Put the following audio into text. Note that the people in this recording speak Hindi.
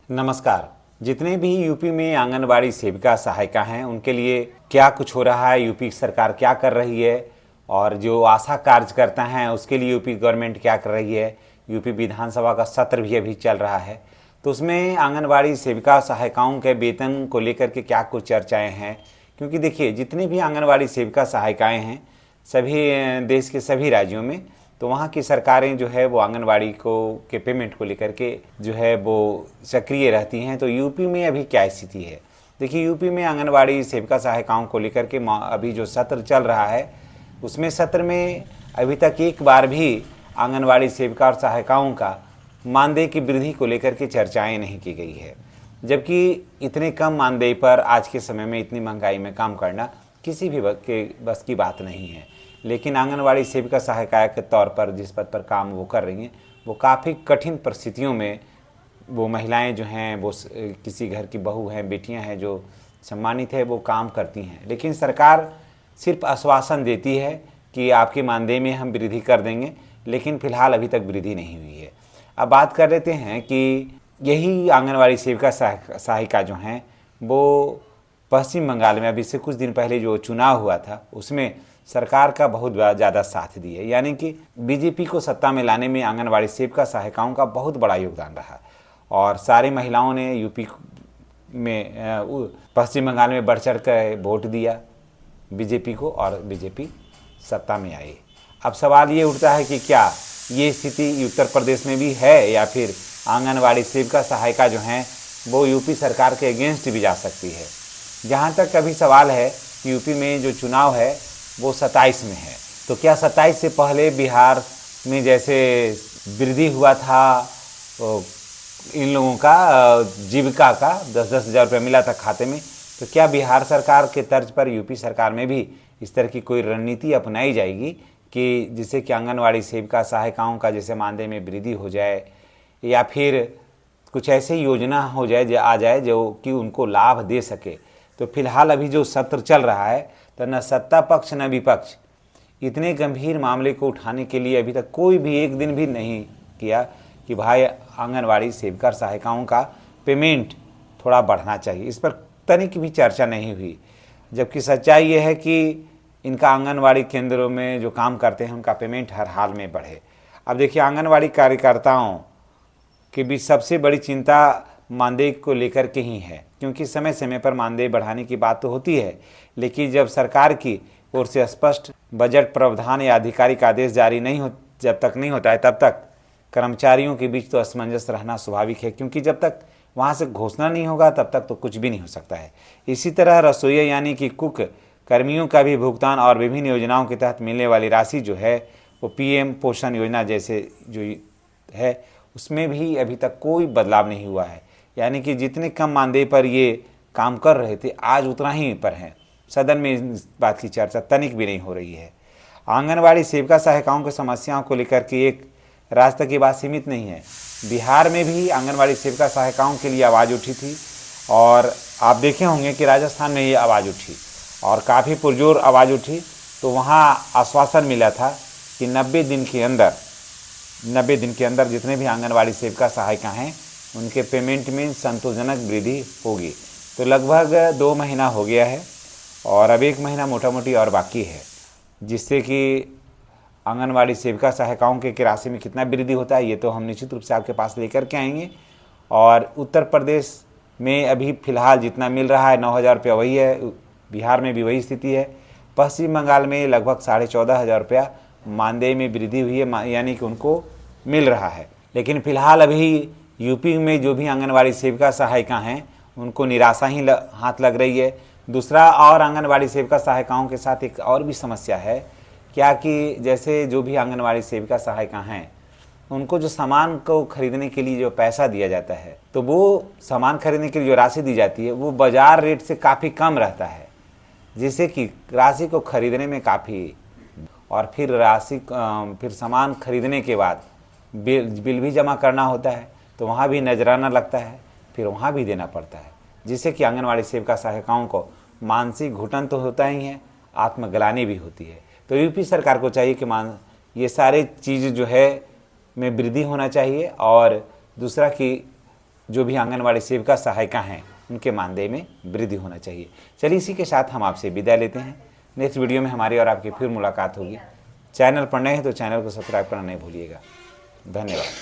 नमस्कार। जितने भी यूपी में आंगनबाड़ी सेविका सहायिका हैं उनके लिए क्या कुछ हो रहा है, यूपी सरकार क्या कर रही है और जो आशा कार्यकर्ता हैं उसके लिए यूपी गवर्नमेंट क्या कर रही है। यूपी विधानसभा का सत्र भी अभी चल रहा है, तो उसमें आंगनबाड़ी सेविका सहायिकाओं के वेतन को लेकर के क्या कुछ चर्चाएं हैं। क्योंकि देखिए, जितनी भी आंगनबाड़ी सेविका सहायिकाएँ हैं सभी देश के सभी राज्यों में, तो वहाँ की सरकारें जो है वो आंगनबाड़ी को के पेमेंट को लेकर के जो है वो सक्रिय रहती हैं। तो यूपी में अभी क्या स्थिति है? देखिए, यूपी में आंगनबाड़ी सेविका सहायिकाओं को लेकर के अभी जो सत्र चल रहा है उसमें सत्र में अभी तक एक बार भी आंगनबाड़ी सेविका और सहायिकाओं का मानदेय की वृद्धि को लेकर के चर्चाएं नहीं की गई है। जबकि इतने कम मानदेय पर आज के समय में इतनी महंगाई में काम करना किसी भी बस की बात नहीं है। लेकिन आंगनबाड़ी सेविका सहायिका के तौर पर जिस पद पर काम वो कर रही हैं, वो काफ़ी कठिन परिस्थितियों में वो महिलाएं जो हैं, वो किसी घर की बहू हैं, बेटियां हैं जो सम्मानित है, वो काम करती हैं। लेकिन सरकार सिर्फ आश्वासन देती है कि आपके मानदेय में हम वृद्धि कर देंगे, लेकिन फ़िलहाल अभी तक वृद्धि नहीं हुई है। अब बात कर लेते हैं कि यही आंगनबाड़ी सेविका सहायिका जो हैं वो पश्चिम बंगाल में अभी से कुछ दिन पहले जो चुनाव हुआ था उसमें सरकार का बहुत ज़्यादा साथ दिए, यानी कि बीजेपी को सत्ता में लाने में आंगनबाड़ी सेविका सहायिकाओं का बहुत बड़ा योगदान रहा। और सारी महिलाओं ने यूपी में पश्चिम बंगाल में बढ़ चढ़ कर वोट दिया बीजेपी को और बीजेपी सत्ता में आई। अब सवाल ये उठता है कि क्या ये स्थिति उत्तर प्रदेश में भी है या फिर आंगनबाड़ी सेविका सहायिका जो हैं वो यूपी सरकार के अगेंस्ट भी जा सकती है। जहाँ तक अभी सवाल है कि यूपी में जो चुनाव है वो 27 में है, तो क्या 27 से पहले बिहार में जैसे वृद्धि हुआ था तो इन लोगों का जीविका का 10-10 हज़ार रुपये मिला था खाते में, तो क्या बिहार सरकार के तर्ज पर यूपी सरकार में भी इस तरह की कोई रणनीति अपनाई जाएगी कि जिससे कि आंगनबाड़ी सेविका सहायिकाओं का जैसे मानदेय में वृद्धि हो जाए या फिर कुछ ऐसी योजना हो जाए जो आ जाए जो कि उनको लाभ दे सके। तो फिलहाल अभी जो सत्र चल रहा है तो न सत्ता पक्ष न विपक्ष इतने गंभीर मामले को उठाने के लिए अभी तक कोई भी एक दिन भी नहीं किया कि भाई आंगनबाड़ी सेविका सहायिकाओं का पेमेंट थोड़ा बढ़ना चाहिए। इस पर तनिक भी चर्चा नहीं हुई, जबकि सच्चाई ये है कि इनका आंगनबाड़ी केंद्रों में जो काम करते हैं उनका पेमेंट हर हाल में बढ़े। अब देखिए, आंगनबाड़ी कार्यकर्ताओं के बीच सबसे बड़ी चिंता मानदेय को लेकर के ही है, क्योंकि समय समय पर मानदेय बढ़ाने की बात तो होती है, लेकिन जब सरकार की ओर से स्पष्ट बजट प्रावधान या आधिकारिक आदेश जारी जब तक नहीं होता है तब तक कर्मचारियों के बीच तो असमंजस रहना स्वाभाविक है, क्योंकि जब तक वहाँ से घोषणा नहीं होगा तब तक तो कुछ भी नहीं हो सकता है। इसी तरह रसोइया यानी कि कुक कर्मियों का भी भुगतान और विभिन्न योजनाओं के तहत मिलने वाली राशि जो है वो पीएम पोषण योजना जैसे जो है उसमें भी अभी तक कोई बदलाव नहीं हुआ है। यानी कि जितने कम मानदेय पर ये काम कर रहे थे आज उतना ही पर हैं। सदन में इस बात की चर्चा तनिक भी नहीं हो रही है। आंगनबाड़ी सेविका सहायिकाओं की समस्याओं को लेकर के एक राज्य तक की बात सीमित नहीं है, बिहार में भी आंगनबाड़ी सेविका सहायिकाओं के लिए आवाज़ उठी थी और आप देखे होंगे कि राजस्थान में ये आवाज़ उठी और काफ़ी पुरजोर आवाज़ उठी। तो वहाँ आश्वासन मिला था कि 90 दिन के अंदर जितने भी आंगनबाड़ी सेविका सहायिका हैं उनके पेमेंट में संतोषजनक वृद्धि होगी। तो लगभग 2 महीना हो गया है और अब 1 महीना मोटा मोटी और बाकी है, जिससे कि आंगनबाड़ी सेविका सहायिकाओं के राशि में कितना वृद्धि होता है ये तो हम निश्चित रूप से आपके पास लेकर के आएंगे। और उत्तर प्रदेश में अभी फ़िलहाल जितना मिल रहा है 9,000 रुपया वही है, बिहार में भी वही स्थिति है। पश्चिम बंगाल में लगभग 14,500 रुपया मानदेय में वृद्धि हुई है, यानी कि उनको मिल रहा है। लेकिन फ़िलहाल अभी यूपी में जो भी आंगनबाड़ी सेविका सहायिका हैं उनको निराशा ही हाथ लग रही है। दूसरा, और आंगनबाड़ी सेविका सहायिकाओं के साथ एक और भी समस्या है क्या कि जैसे जो भी आंगनबाड़ी सेविका सहायिका हैं उनको जो सामान को खरीदने के लिए जो पैसा दिया जाता है, तो वो सामान खरीदने के लिए जो राशि दी जाती है वो बाज़ार रेट से काफ़ी कम रहता है, जिससे कि राशि को खरीदने में काफ़ी और फिर सामान खरीदने के बाद बिल भी जमा करना होता है, तो वहाँ भी नजराना लगता है, फिर वहाँ भी देना पड़ता है, जिससे कि आंगनबाड़ी सेविका सहायिकाओं को मानसिक घुटन तो होता ही है, आत्मग्लानि भी होती है। तो यूपी सरकार को चाहिए कि ये सारे चीज़ जो है में वृद्धि होना चाहिए और दूसरा कि जो भी आंगनबाड़ी सेविका सहायिका हैं उनके मानदेय में वृद्धि होना चाहिए। चलिए इसी के साथ हम आपसे विदाई लेते हैं। नेक्स्ट वीडियो में हमारी और आपकी फिर मुलाकात होगी। चैनल पर नए हैं तो चैनल को सब्सक्राइब करना नहीं भूलिएगा। धन्यवाद।